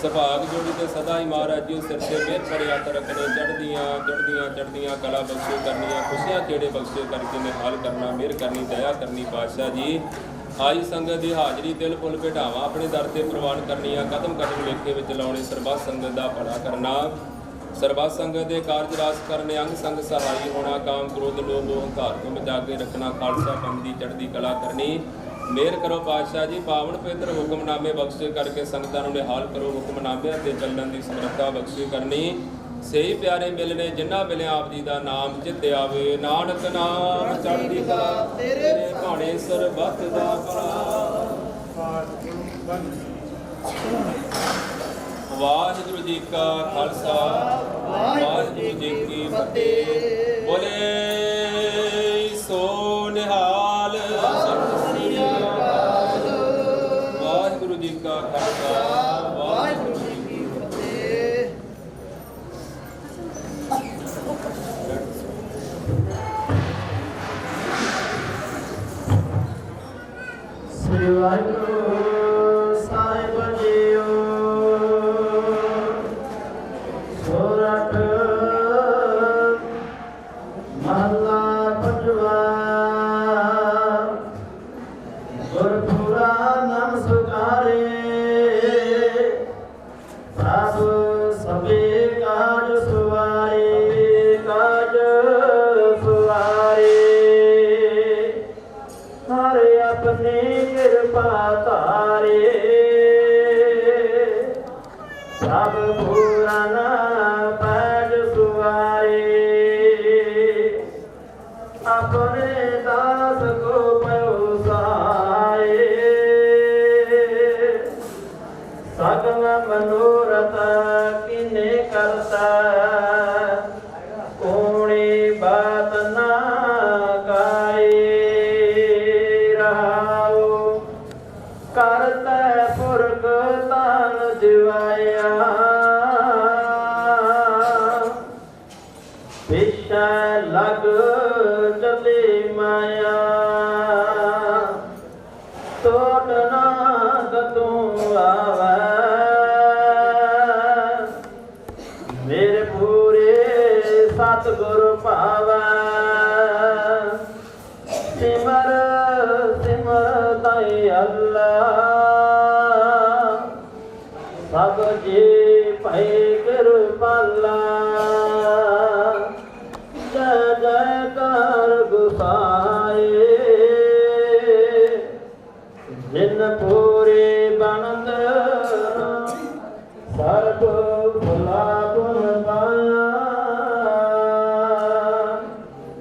ਸੁਭਾਗ ਜੋੜੀ ਤੇ ਸਦਾ ਹੀ ਮਹਾਰਾਜ ਜੀ ਸਿਰ ਤੇ ਮਿਹਰ ਭਰੇ ਹੱਥ ਰੱਖਣੇ ਚੜ੍ਹਦੀਆਂ ਕਲਾ ਬਖਸ਼ੇ ਕਰਨੀਆਂ ਖੁਸ਼ੀਆਂ ਖੇੜੇ ਬਖਸ਼ੇ ਕਰਕੇ ਨਿਹਾਲ ਕਰਨਾ ਮਿਹਰ ਕਰਨੀ ਦਇਆ ਕਰਨੀ ਪਾਤਸ਼ਾਹ ਜੀ ਆਈ ਸੰਗਤ ਦੀ ਹਾਜ਼ਰੀ ਦਿਲ ਫੁੱਲ ਭੇਟਾਵਾਂ ਆਪਣੇ ਦਰ ਤੇ ਪ੍ਰਵਾਨ ਕਰਨੀਆਂ ਕਦਮ ਕਦਮ ਲੇਖੇ ਵਿੱਚ ਲਾਉਣੇ ਸਰਬੱਤ ਸੰਗਤ ਦਾ ਭਲਾ ਕਰਨਾ ਸਰਬੱਤ ਸੰਗਤ ਦੇ ਕਾਰਜ ਰਾਸ ਕਰਨੇ ਅੰਗ ਸੰਗ ਸਹਾਈ ਹੋਣਾ ਕਾਮ ਕ੍ਰੋਧ ਲੋਭ ਹੰਕਾਰ ਤੋਂ ਬਚਾ ਕੇ ਰੱਖਣਾ ਖਾਲਸਾ ਪੰਥ ਦੀ ਚੜ੍ਹਦੀ ਕਲਾ ਕਰਨੀ ਮਿਹਰ ਕਰੋ ਪਾਤਸ਼ਾਹ ਜੀ ਪਾਵਨ ਪਵਿੱਤਰ ਹੁਕਮਨਾਮੇ ਬਖਸ਼ੇ ਕਰਕੇ ਸੰਗਤਾਂ ਨੂੰ ਨਿਹਾਲ ਕਰੋ ਹੁਕਮਨਾਮਿਆਂ ਤੇ ਚੱਲਣ ਦੀ ਸਮਰੱਥਾ ਬਖਸ਼ੇ ਕਰਨੀ ਸਹੀ ਪਿਆਰੇ ਮਿਲਨੇ ਜਿਨ੍ਹਾਂ ਮਿਲੇ ਆਪ ਜੀ ਦਾ ਨਾਮ ਚਿੱਤ ਆਵੇ। ਨਾਨਕ ਨਾਮ ਚੜ੍ਹਦੀ ਕਲਾ ਤੇਰੇ ਭਾਣੇ ਸਰਬੱਤ ਦਾ ਭਲਾ। ਵਾਹਿਗੁਰੂ ਜੀ ਕਾ ਖਾਲਸਾ ਵਾਹਿਗੁਰੂ ਜੀ ਕੀ ਫਤਿਹ। ਬੋਲੇ ਸੋ ਨਿਹਾਲ ਸਤਿ ਸ੍ਰੀ ਅਕਾਲ। ਵਾਹਿਗੁਰੂ ਜੀ ਕਾ ਖਾਲਸਾ ਵਾਹਿਗੁਰੂ ਜੀ ਕੀ ਫਤਿਹ। ਸ੍ਰੀ ਵਾਹਿਗੁਰੂ ਸਾਹਿਬ ਜੀਓ। ਸੋਰਠ ਮਹਲਾ ਪੰਜਵਾ। ਗੁਰਪੁਰਾ ਨਾਮ ਸੁਖਾਰੇ ਪ੍ਰਭ ਸਭੇ ਕਾਜ ਸੁਵਾਰੇ। ਕਾਜ ਸੁਵਾਰੇ ਹਰ ਆਪਣੇ ਕਿਰਪਾ ਧਾਰੇ। ਸਭ ਪੂਰਨ ਪੈਜ ਸੁਵਾਰੇ। ਆਪਣੇ ਦਾਸ ਕੋ ਪਉ ਸਹਾਏ। ਸਗਲ ਮਨੋਰਥ ਕਿਨੇ ਕਰਤਾ ਕੋਣੀ ਬਾਤ ਨਾ ਕਾਏ। ਰਹਾਉ ਕਰਤੈ ਪੁਰਖ ਤਾਨ ਦਿਵਾਇਆ। ਪਿਛੈ ਲਗ ਚਲੀ ਮਾਇਆ। ਟੋਟ ਨਾ ਕਤੂ ਆਵੈ ਮੇਰੇ ਪੂਰੇ ਸਤਿਗੁਰ ਭਾਵੈ। ਸਿਮਰ ਸਿਮਰ ਤਾਈ ਅੱਲਾ ਸਭ ਜੀ ਭਈ ਕਿਰਪਾਲਾ। ਜੈ ਜੈਕਾਰ ਗੁਸਾਏ ਜਿਨ ਪੂਰੇ ਬਣਦ ਸਰਬ ਭਲਾ ਗੁਣ ਗਾਇਆ।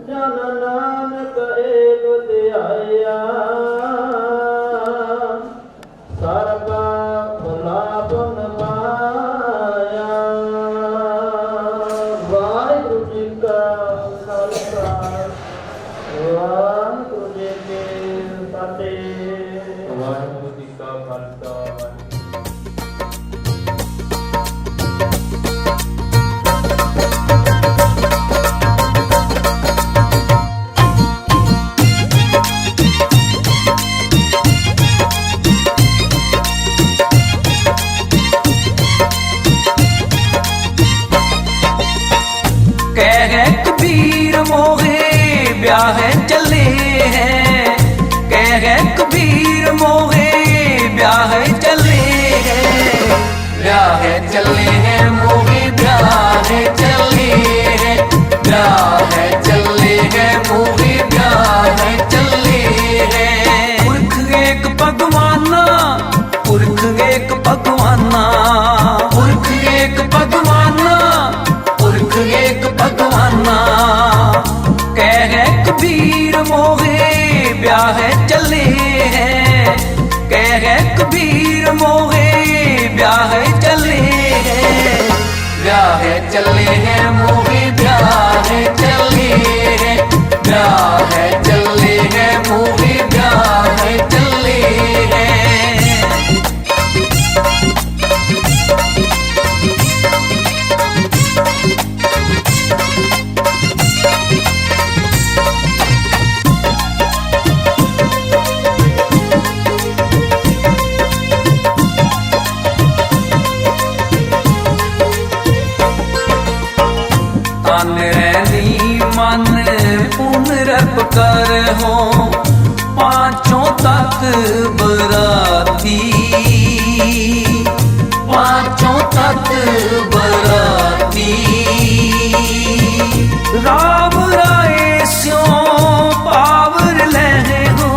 ਜਨ ਨਾਨਕ ਏਕ ਧਿਆਇਆ ਸਰਬ ਭਲਾ ਗੁਣ ਗਾਇਆ। ਵਾਹਿਗੁਰੂ ਜੀ ਕਾ ਖਾਲਸਾ ਵਾਹਿਗੁਰੂ ਜੀ ਕੀ ਫਤਿਹ। ਵਾਹਿਗੁਰੂ ਜੀ ਕਾ ਖਾਲਸਾ कह कबीर मोहे ब्याह चले हैं। कह कबीर मोहे ब्याह चले हैं। ब्याह चले हैं मोहे ब्याह चले हैं। ब्याह चले हैं मोहे ब्याह चले हैं। पुरख एक भगवाना पुरख एक भगवाना पुरख एक भगवाना पुरख एक भगवाना। कह कबीर मोहे ब्याह चले हैं। कह कबीर मोहे ब्याह चले हैं। ब्याह चले हैं मोहे ब्याह चले हैं। ब्याह चले हैं मोहे ब्याह चले हैं। तन रैनी मन पुनरप कर हो पांचों तत्व बराती। पांचों तत्व बराती राम राय स्यों पावर लहे हो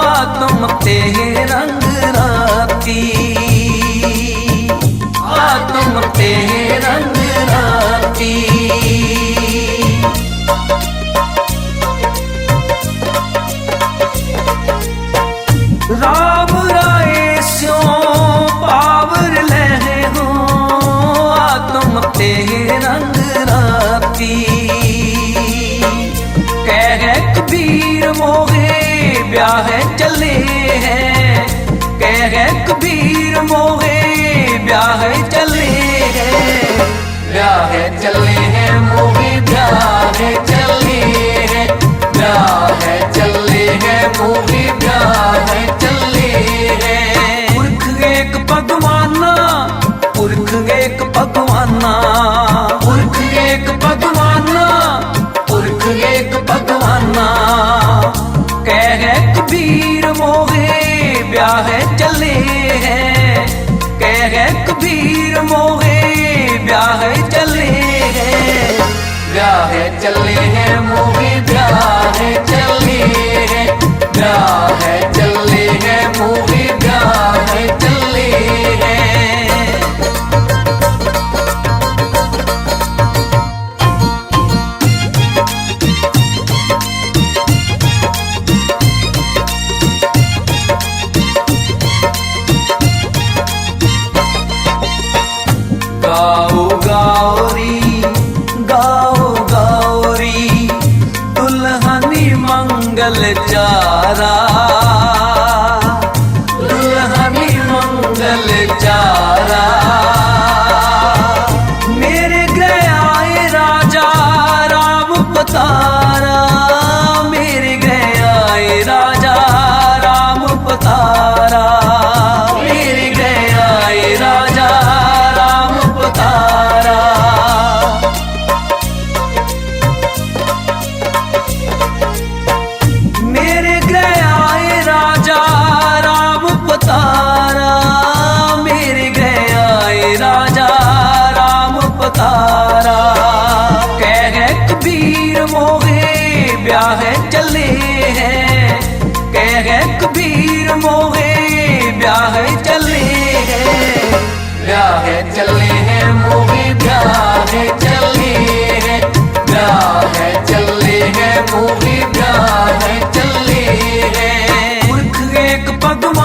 आत्म ते रंग राती। आत्म ते रंग राती राम राय स्यों पावर लहे हो आत्म ते रंग राती कह कबीर मोहे ब्याह चले हैं कह कबीर मोहे ब्याह चले हैं ब्याह चले हैं मोहे ब्याह चले हैं ब्याह चले हैं मोहे ब्याह चले हैं पुरख एक भगवाना पुरख एक भगवाना पुरख एक भगवाना पुरख एक भगवाना कह कबीर मोहे ब्याह चले हैं कह कबीर मोहे ब्याह चले हैं ब्याह चले हैं मोहे ब्याह चले हैं ब्याह चले हैं मोहे ब्याह चले हैं गाओ गाओरी गाओ गाओरी दुल्हनी मंगल चारा दुल्हनी मंगल चारा मेरे गयाए राजा राम पतारा मेरे गयाए राजा राम पतारा मेरे गयाए राजा राम पतारा मेरे गयाए राजा राम पतारा मेरे गयाए राजा राम पतारा कह कबीर मोहे ब्याह चले हैं कह कबीर मोहे ब्याह चले हैं ब्याह चले हैं मोहे ब्याह चले हैं ब्याह चले हैं मोहे ब्याह चले हैं पुरख एक भगवान